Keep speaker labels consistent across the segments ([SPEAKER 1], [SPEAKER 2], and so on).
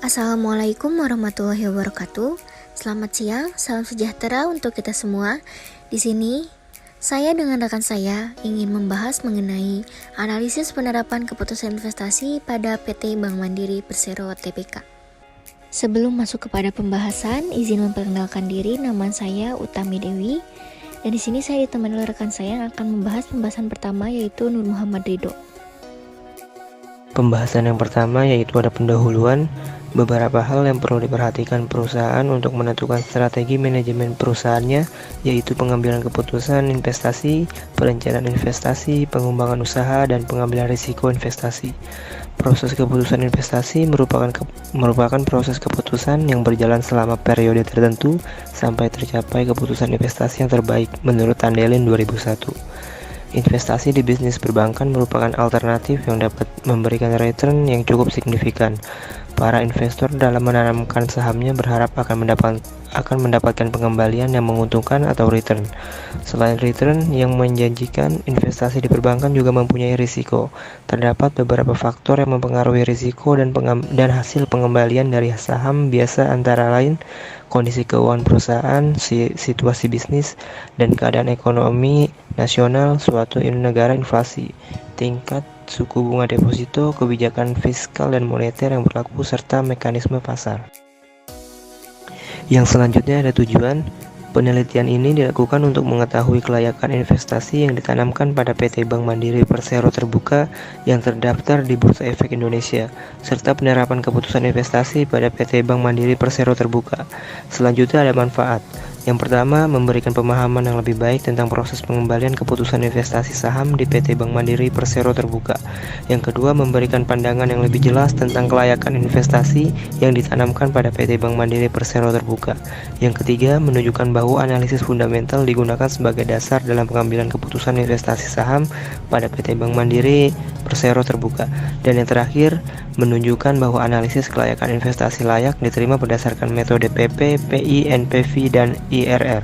[SPEAKER 1] Assalamualaikum warahmatullahi wabarakatuh. Selamat siang, salam sejahtera untuk kita semua. Di sini, saya dengan rekan saya ingin membahas mengenai analisis penerapan keputusan investasi pada PT Bank Mandiri Persero Tbk. Sebelum masuk kepada pembahasan, izin memperkenalkan diri. Nama saya Utami Dewi. Dan di sini saya ditemani oleh rekan saya yang akan membahas pembahasan pertama, yaitu Nur Muhammad Ridho.
[SPEAKER 2] Pembahasan yang pertama yaitu ada pendahuluan, beberapa hal yang perlu diperhatikan perusahaan untuk menentukan strategi manajemen perusahaannya, yaitu pengambilan keputusan investasi, perencanaan investasi, pengembangan usaha, dan pengambilan risiko investasi. Proses keputusan investasi merupakan proses keputusan yang berjalan selama periode tertentu sampai tercapai keputusan investasi yang terbaik menurut Tandelin 2001. Investasi di bisnis perbankan merupakan alternatif yang dapat memberikan return yang cukup signifikan. Para investor dalam menanamkan sahamnya berharap akan mendapatkan pengembalian yang menguntungkan atau return. Selain return yang menjanjikan, investasi di perbankan juga mempunyai risiko. Terdapat beberapa faktor yang mempengaruhi risiko dan hasil pengembalian dari saham biasa, antara lain kondisi keuangan perusahaan, situasi bisnis, dan keadaan ekonomi nasional suatu negara, inflasi, tingkat suku bunga deposito, kebijakan fiskal dan moneter yang berlaku, serta mekanisme pasar. Yang selanjutnya ada tujuan. Penelitian ini dilakukan untuk mengetahui kelayakan investasi yang ditanamkan pada PT Bank Mandiri Persero Terbuka yang terdaftar di Bursa Efek Indonesia, serta penerapan keputusan investasi pada PT Bank Mandiri Persero Terbuka. Selanjutnya ada manfaat. Yang pertama, memberikan pemahaman yang lebih baik tentang proses pengembalian keputusan investasi saham di PT Bank Mandiri Persero Terbuka. Yang kedua, memberikan pandangan yang lebih jelas tentang kelayakan investasi yang ditanamkan pada PT Bank Mandiri Persero Terbuka. Yang ketiga, menunjukkan bahwa analisis fundamental digunakan sebagai dasar dalam pengambilan keputusan investasi saham pada PT Bank Mandiri Persero Terbuka. Dan yang terakhir, menunjukkan bahwa analisis kelayakan investasi layak diterima berdasarkan metode PP, PI, NPV, dan IRR.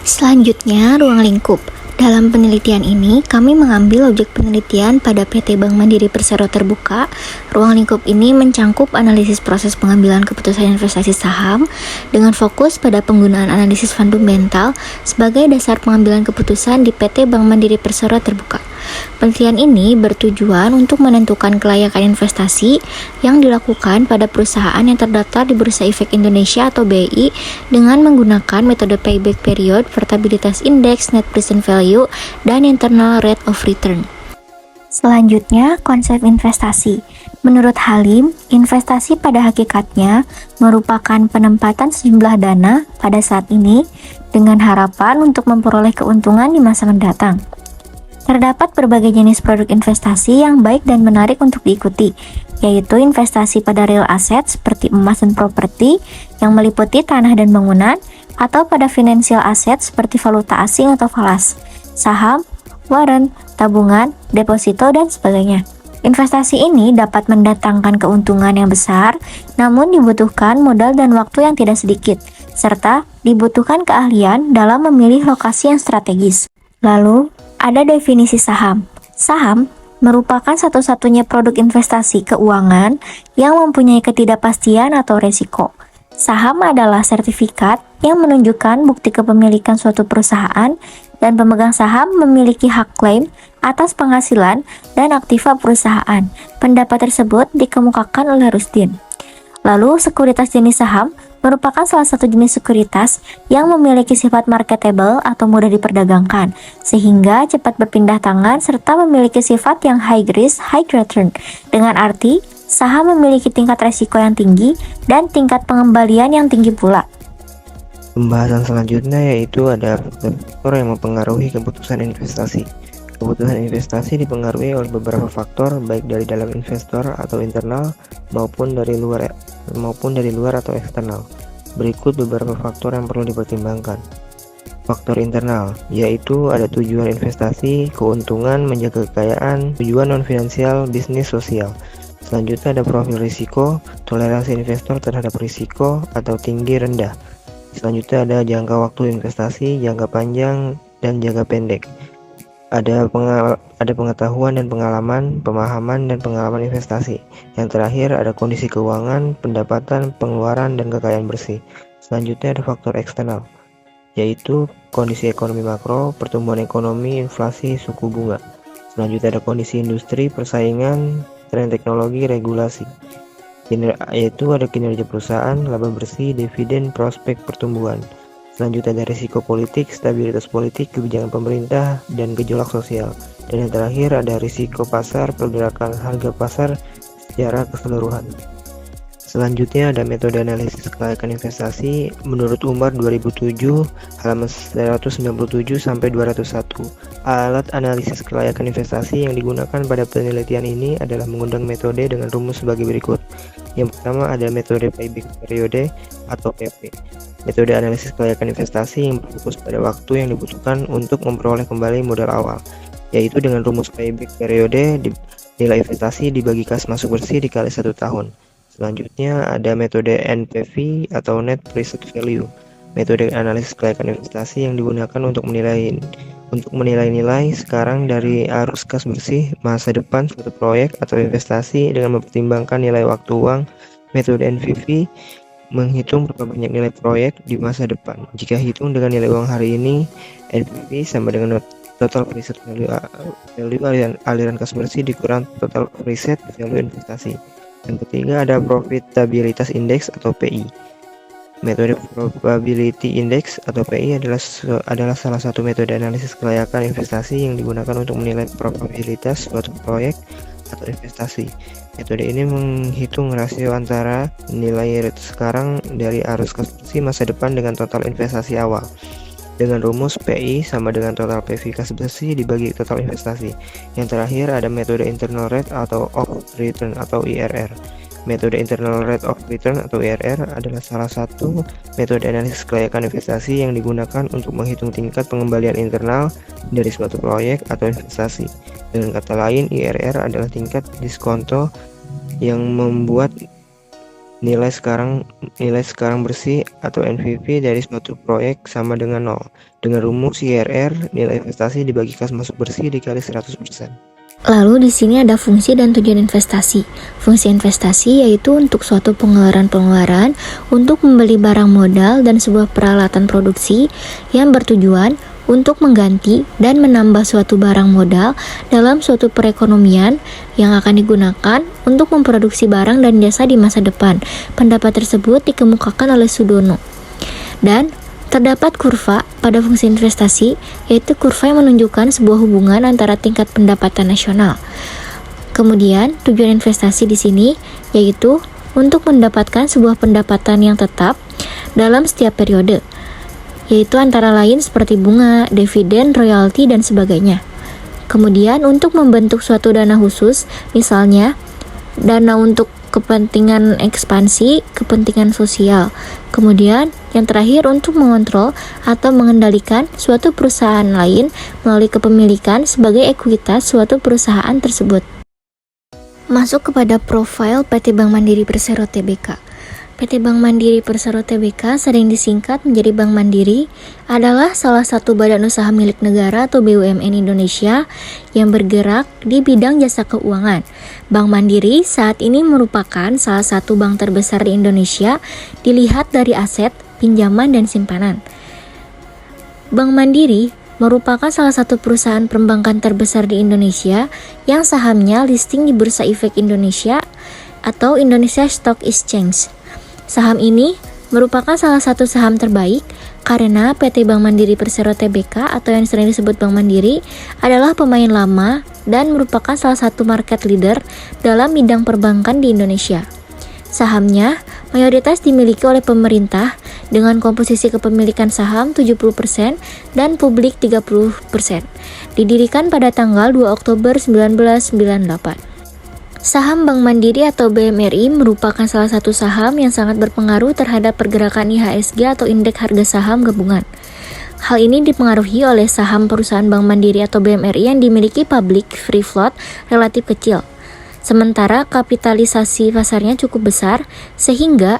[SPEAKER 1] Selanjutnya, ruang lingkup. Dalam penelitian ini, kami mengambil objek penelitian pada PT Bank Mandiri Persero Terbuka. Ruang lingkup ini mencangkup analisis proses pengambilan keputusan investasi saham dengan fokus pada penggunaan analisis fundamental sebagai dasar pengambilan keputusan di PT Bank Mandiri Persero Terbuka. Penelitian ini bertujuan untuk menentukan kelayakan investasi yang dilakukan pada perusahaan yang terdaftar di Bursa Efek Indonesia atau BI dengan menggunakan metode payback period, portabilitas indeks, net present value, dan internal rate of return. Selanjutnya, konsep investasi. Menurut Halim, investasi pada hakikatnya merupakan penempatan sejumlah dana pada saat ini dengan harapan untuk memperoleh keuntungan di masa mendatang. Terdapat berbagai jenis produk investasi yang baik dan menarik untuk diikuti, yaitu investasi pada real asset seperti emas dan properti yang meliputi tanah dan bangunan, atau pada financial asset seperti valuta asing atau falas, saham, warrant, tabungan, deposito, dan sebagainya. Investasi ini dapat mendatangkan keuntungan yang besar, namun dibutuhkan modal dan waktu yang tidak sedikit, serta dibutuhkan keahlian dalam memilih lokasi yang strategis. Lalu, ada definisi saham. Saham merupakan satu-satunya produk investasi keuangan yang mempunyai ketidakpastian atau resiko. Saham adalah sertifikat yang menunjukkan bukti kepemilikan suatu perusahaan, dan pemegang saham memiliki hak klaim atas penghasilan dan aktiva perusahaan. Pendapat tersebut dikemukakan oleh Rushdin. Lalu, sekuritas jenis saham merupakan salah satu jenis sekuritas yang memiliki sifat marketable atau mudah diperdagangkan, sehingga cepat berpindah tangan serta memiliki sifat yang high risk, high return. Dengan arti, saham memiliki tingkat resiko yang tinggi dan tingkat pengembalian yang tinggi pula.
[SPEAKER 2] Pembahasan selanjutnya yaitu ada faktor yang mempengaruhi keputusan investasi. Keputusan investasi dipengaruhi oleh beberapa faktor, baik dari dalam investor atau internal maupun dari luar atau eksternal. Berikut beberapa faktor yang perlu dipertimbangkan. Faktor internal, yaitu ada tujuan investasi, keuntungan, menjaga kekayaan, tujuan non-finansial, bisnis, sosial. Selanjutnya ada profil risiko, toleransi investor terhadap risiko atau tinggi rendah. Selanjutnya ada jangka waktu investasi, jangka panjang, dan jangka pendek. Ada pengetahuan dan pengalaman, pemahaman dan pengalaman investasi. Yang terakhir ada kondisi keuangan, pendapatan, pengeluaran, dan kekayaan bersih. Selanjutnya ada faktor eksternal, yaitu kondisi ekonomi makro, pertumbuhan ekonomi, inflasi, suku bunga. Selanjutnya ada kondisi industri, persaingan, tren teknologi, regulasi. Yaitu ada kinerja perusahaan, laba bersih, dividen, prospek pertumbuhan. Selanjutnya ada risiko politik, stabilitas politik, kebijakan pemerintah, dan gejolak sosial. Dan yang terakhir ada risiko pasar, pergerakan harga pasar secara keseluruhan. Selanjutnya ada metode analisis kelayakan investasi menurut Umar 2007 halaman 197 sampai 201. Alat analisis kelayakan investasi yang digunakan pada penelitian ini adalah menggunakan metode dengan rumus sebagai berikut. Yang pertama ada metode payback periode atau PP. Metode analisis kelayakan investasi yang berfokus pada waktu yang dibutuhkan untuk memperoleh kembali modal awal, yaitu dengan rumus payback periode nilai investasi dibagi kas masuk bersih dikali 1 tahun. Selanjutnya ada metode NPV atau Net Present Value. Metode analisis kelayakan investasi yang digunakan untuk menilai nilai sekarang dari arus kas bersih masa depan suatu proyek atau investasi dengan mempertimbangkan nilai waktu uang. Metode NPV menghitung berapa banyak nilai proyek di masa depan. Jika hitung dengan nilai uang hari ini, NPV sama dengan total preset value aliran kas bersih dikurang total preset value investasi. Yang ketiga ada Profitabilitas Index atau PI. Metode Probability Index atau PI adalah salah satu metode analisis kelayakan investasi yang digunakan untuk menilai probabilitas suatu proyek atau investasi. Metode ini menghitung rasio antara nilai sekarang dari arus kas bersih masa depan dengan total investasi awal. Dengan rumus PI sama dengan total PV kas bersih dibagi total investasi. Yang terakhir ada metode Internal Rate of Return atau IRR. Metode Internal Rate of Return atau IRR adalah salah satu metode analisis kelayakan investasi yang digunakan untuk menghitung tingkat pengembalian internal dari suatu proyek atau investasi. Dengan kata lain, IRR adalah tingkat diskonto yang membuat nilai sekarang bersih atau NPV dari suatu proyek sama dengan 0. Dengan rumus IRR, nilai investasi dibagi kas masuk bersih dikali 100%.
[SPEAKER 1] Lalu di sini ada fungsi dan tujuan investasi. Fungsi investasi yaitu untuk suatu pengeluaran untuk membeli barang modal dan sebuah peralatan produksi yang bertujuan untuk mengganti dan menambah suatu barang modal dalam suatu perekonomian yang akan digunakan untuk memproduksi barang dan jasa di masa depan. Pendapat tersebut dikemukakan oleh Sudono. Dan terdapat kurva pada fungsi investasi, yaitu kurva yang menunjukkan sebuah hubungan antara tingkat pendapatan nasional. Kemudian, tujuan investasi di sini yaitu untuk mendapatkan sebuah pendapatan yang tetap dalam setiap periode, yaitu antara lain seperti bunga, dividen, royalti, dan sebagainya. Kemudian, untuk membentuk suatu dana khusus, misalnya dana untuk kepentingan ekspansi, kepentingan sosial. Kemudian, yang terakhir untuk mengontrol atau mengendalikan suatu perusahaan lain melalui kepemilikan sebagai ekuitas suatu perusahaan tersebut. Masuk kepada profil PT Bank Mandiri Persero Tbk. PT Bank Mandiri Persero Tbk sering disingkat menjadi Bank Mandiri, adalah salah satu badan usaha milik negara atau BUMN Indonesia yang bergerak di bidang jasa keuangan. Bank Mandiri saat ini merupakan salah satu bank terbesar di Indonesia dilihat dari aset, pinjaman, dan simpanan. Bank Mandiri merupakan salah satu perusahaan perbankan terbesar di Indonesia yang sahamnya listing di Bursa Efek Indonesia atau Indonesia Stock Exchange. Saham ini merupakan salah satu saham terbaik karena PT Bank Mandiri Persero Tbk atau yang sering disebut Bank Mandiri adalah pemain lama dan merupakan salah satu market leader dalam bidang perbankan di Indonesia. Sahamnya mayoritas dimiliki oleh pemerintah dengan komposisi kepemilikan saham 70% dan publik 30%. Didirikan pada tanggal 2 Oktober 1998. Saham Bank Mandiri atau BMRI merupakan salah satu saham yang sangat berpengaruh terhadap pergerakan IHSG atau Indeks Harga Saham Gabungan. Hal ini dipengaruhi oleh saham perusahaan Bank Mandiri atau BMRI yang dimiliki public free float relatif kecil. Sementara kapitalisasi pasarnya cukup besar sehingga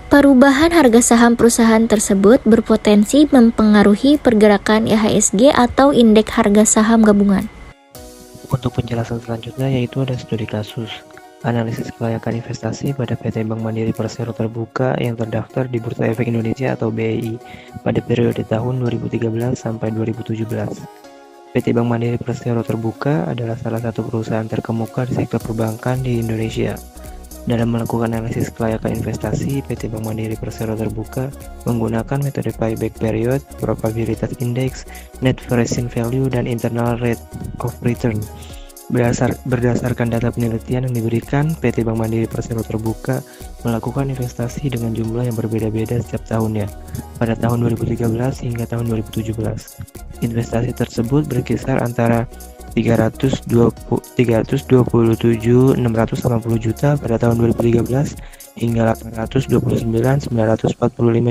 [SPEAKER 1] Perubahan harga saham perusahaan tersebut berpotensi mempengaruhi pergerakan IHSG atau indeks harga saham gabungan.
[SPEAKER 2] Untuk penjelasan selanjutnya yaitu ada studi kasus analisis kelayakan investasi pada PT Bank Mandiri Persero Terbuka yang terdaftar di Bursa Efek Indonesia atau BEI pada periode tahun 2013 sampai 2017. PT Bank Mandiri Persero Terbuka adalah salah satu perusahaan terkemuka di sektor perbankan di Indonesia. Dalam melakukan analisis kelayakan investasi, PT Bank Mandiri Persero Terbuka menggunakan metode payback period, probabilitas index, net present value, dan internal rate of return. Berdasarkan data penelitian yang diberikan, PT Bank Mandiri Persero Terbuka melakukan investasi dengan jumlah yang berbeda-beda setiap tahunnya. Pada tahun 2013 hingga tahun 2017, investasi tersebut berkisar antara 327.680 juta pada tahun 2013 hingga 829.945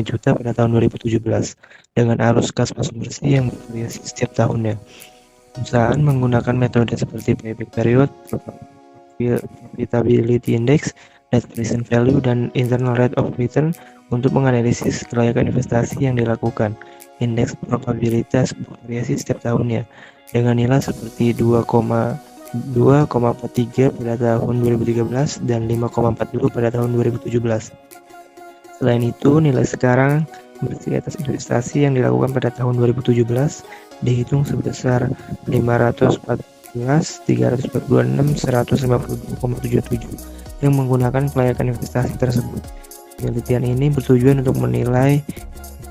[SPEAKER 2] juta pada tahun 2017 dengan arus kas masuk bersih yang bervariasi setiap tahunnya. Perusahaan menggunakan metode seperti payback period, profitability index, net present value, dan internal rate of return untuk menganalisis kelayakan investasi yang dilakukan. Indeks probabilitas bervariasi setiap tahunnya dengan nilai seperti 2,43 pada tahun 2013 dan 5,40 pada tahun 2017. Selain itu, nilai sekarang bersih atas investasi yang dilakukan pada tahun 2017 dihitung sebesar 514.346.152,77 yang menggunakan kelayakan investasi tersebut. Penelitian ini bertujuan untuk menilai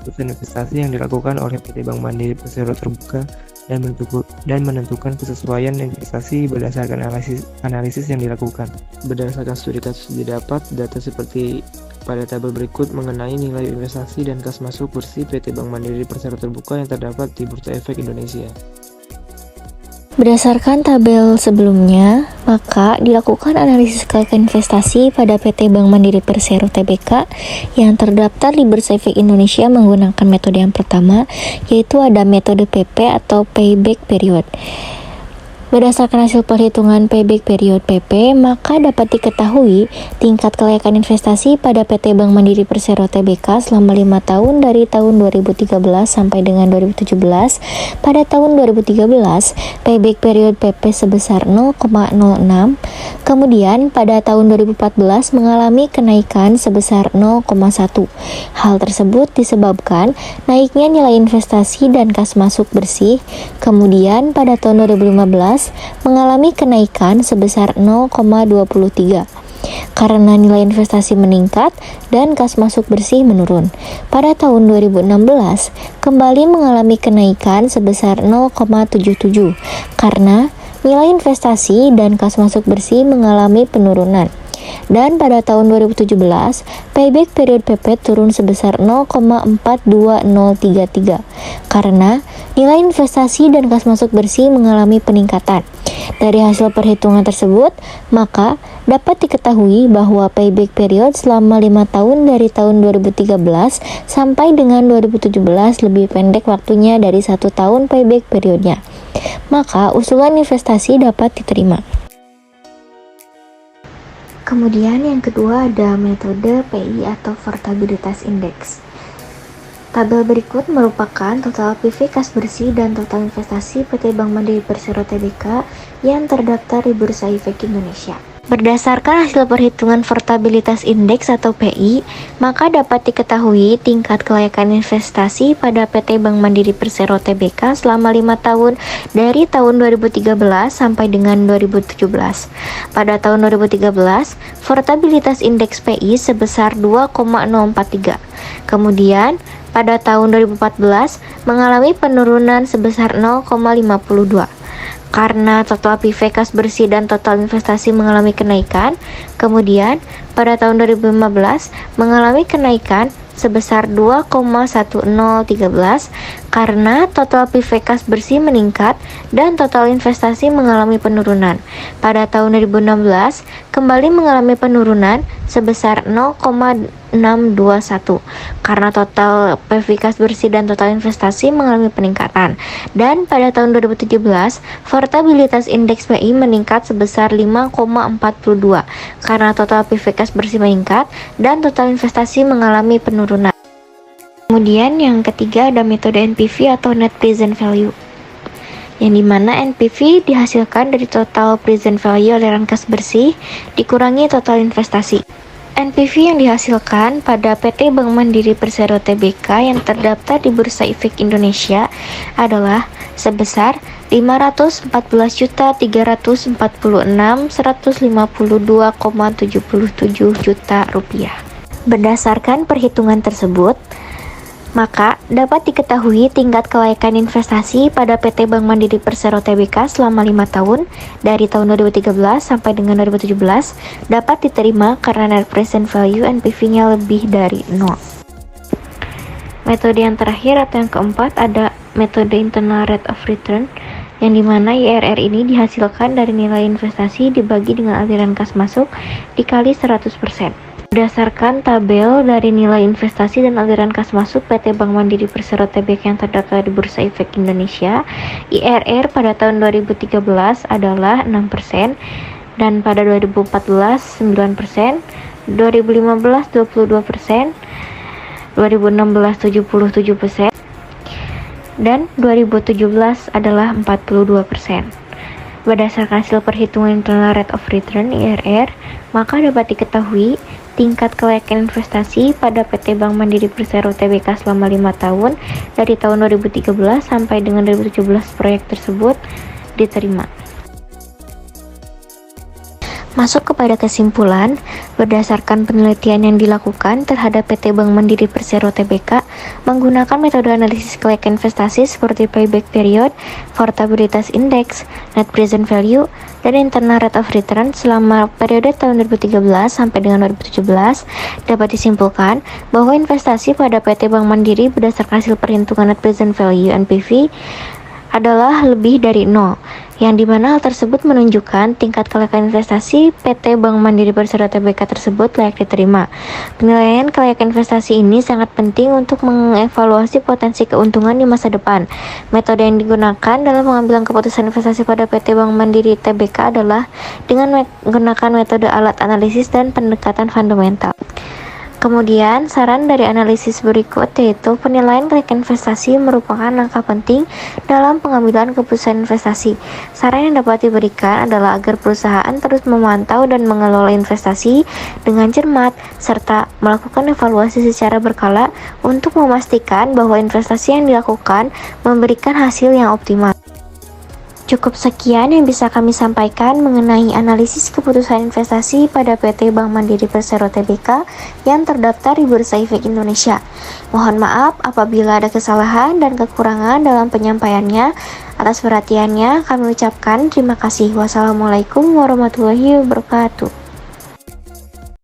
[SPEAKER 2] keputusan investasi yang dilakukan oleh PT Bank Mandiri Persero Terbuka dan menentukan kesesuaian investasi berdasarkan analisis yang dilakukan. Berdasarkan studi kasus didapat data seperti pada tabel berikut mengenai nilai investasi dan kas masuk bersih PT Bank Mandiri Persero Terbuka yang terdapat di Bursa Efek Indonesia.
[SPEAKER 1] Berdasarkan tabel sebelumnya, maka dilakukan analisis kelayakan investasi pada PT Bank Mandiri Persero Tbk yang terdaftar di Bursa Efek Indonesia menggunakan metode yang pertama, yaitu ada metode PP atau payback period. Berdasarkan hasil perhitungan payback period PP, maka dapat diketahui tingkat kelayakan investasi pada PT Bank Mandiri Persero Tbk selama 5 tahun dari tahun 2013 sampai dengan 2017. Pada tahun 2013, payback period PP sebesar 0,06. Kemudian pada tahun 2014 mengalami kenaikan sebesar 0,1. Hal tersebut disebabkan naiknya nilai investasi dan kas masuk bersih. Kemudian pada tahun 2015 mengalami kenaikan sebesar 0,23 karena nilai investasi meningkat dan kas masuk bersih menurun. Pada tahun 2016 kembali mengalami kenaikan sebesar 0,77 karena nilai investasi dan kas masuk bersih mengalami penurunan. Dan pada tahun 2017, payback period PP turun sebesar 0,42033 karena nilai investasi dan kas masuk bersih mengalami peningkatan. Dari hasil perhitungan tersebut, maka dapat diketahui bahwa payback period selama 5 tahun dari tahun 2013 sampai dengan 2017 lebih pendek waktunya dari 1 tahun payback periodnya. Maka usulan investasi dapat diterima. Kemudian yang kedua ada metode PI atau Portabilitas Index. Tabel berikut merupakan total PV kas bersih dan total investasi PT Bank Mandiri Persero Tbk yang terdaftar di Bursa Efek Indonesia. Berdasarkan hasil perhitungan Portabilitas Index atau PI, maka dapat diketahui tingkat kelayakan investasi pada PT Bank Mandiri Persero Tbk selama 5 tahun dari tahun 2013 sampai dengan 2017. Pada tahun 2013, Portabilitas Indeks PI sebesar 2,043. Kemudian, pada tahun 2014 mengalami penurunan sebesar 0,52. Karena total PV kas bersih dan total investasi mengalami kenaikan, kemudian pada tahun 2015 mengalami kenaikan sebesar 2,1013 karena total PV kas bersih meningkat dan total investasi mengalami penurunan. Pada tahun 2016 kembali mengalami penurunan sebesar 0,0 karena total PV kas bersih dan total investasi mengalami peningkatan. Dan pada tahun 2017, portabilitas indeks PI meningkat sebesar 5,42 karena total PV kas bersih meningkat dan total investasi mengalami penurunan. Kemudian yang ketiga ada metode NPV atau Net Present Value, yang dimana NPV dihasilkan dari total present value aliran kas bersih dikurangi total investasi. NPV yang dihasilkan pada PT Bank Mandiri Persero Tbk yang terdaftar di Bursa Efek Indonesia adalah sebesar 514.146.152,77 juta rupiah. Berdasarkan perhitungan tersebut, maka dapat diketahui tingkat kelayakan investasi pada PT Bank Mandiri Persero Tbk selama 5 tahun dari tahun 2013 sampai dengan 2017 dapat diterima karena net present value NPV-nya lebih dari 0. Metode yang terakhir atau yang keempat ada metode Internal Rate of Return, yang dimana IRR ini dihasilkan dari nilai investasi dibagi dengan aliran kas masuk dikali 100%. Berdasarkan tabel dari nilai investasi dan aliran kas masuk PT Bank Mandiri Persero Tbk yang terdaftar di Bursa Efek Indonesia, IRR pada tahun 2013 adalah 6%, dan pada 2014 9%, 2015 22%, 2016 77%, dan 2017 adalah 42%. Berdasarkan hasil perhitungan Internal Rate of Return IRR, maka dapat diketahui tingkat kelayakan investasi pada PT Bank Mandiri Persero Tbk selama 5 tahun dari tahun 2013 sampai dengan 2017 proyek tersebut diterima. Masuk kepada kesimpulan, berdasarkan penelitian yang dilakukan terhadap PT Bank Mandiri Persero Tbk menggunakan metode analisis kelayakan investasi seperti payback period, portabilitas index, net present value, dan internal rate of return selama periode tahun 2013 sampai dengan 2017, dapat disimpulkan bahwa investasi pada PT Bank Mandiri berdasarkan hasil perhitungan net present value NPV adalah lebih dari 0, yang dimana hal tersebut menunjukkan tingkat kelayakan investasi PT Bank Mandiri Persero Tbk tersebut layak diterima. Penilaian kelayakan investasi ini sangat penting untuk mengevaluasi potensi keuntungan di masa depan. Metode yang digunakan dalam pengambilan keputusan investasi pada PT Bank Mandiri Tbk adalah dengan menggunakan metode alat analisis dan pendekatan fundamental. Kemudian, saran dari analisis berikut yaitu penilaian kelayakan investasi merupakan langkah penting dalam pengambilan keputusan investasi. Saran yang dapat diberikan adalah agar perusahaan terus memantau dan mengelola investasi dengan cermat, serta melakukan evaluasi secara berkala untuk memastikan bahwa investasi yang dilakukan memberikan hasil yang optimal. Cukup sekian yang bisa kami sampaikan mengenai analisis keputusan investasi pada PT Bank Mandiri Persero Tbk yang terdaftar di Bursa Efek Indonesia. Mohon maaf apabila ada kesalahan dan kekurangan dalam penyampaiannya. Atas perhatiannya kami ucapkan terima kasih. Wassalamualaikum warahmatullahi wabarakatuh.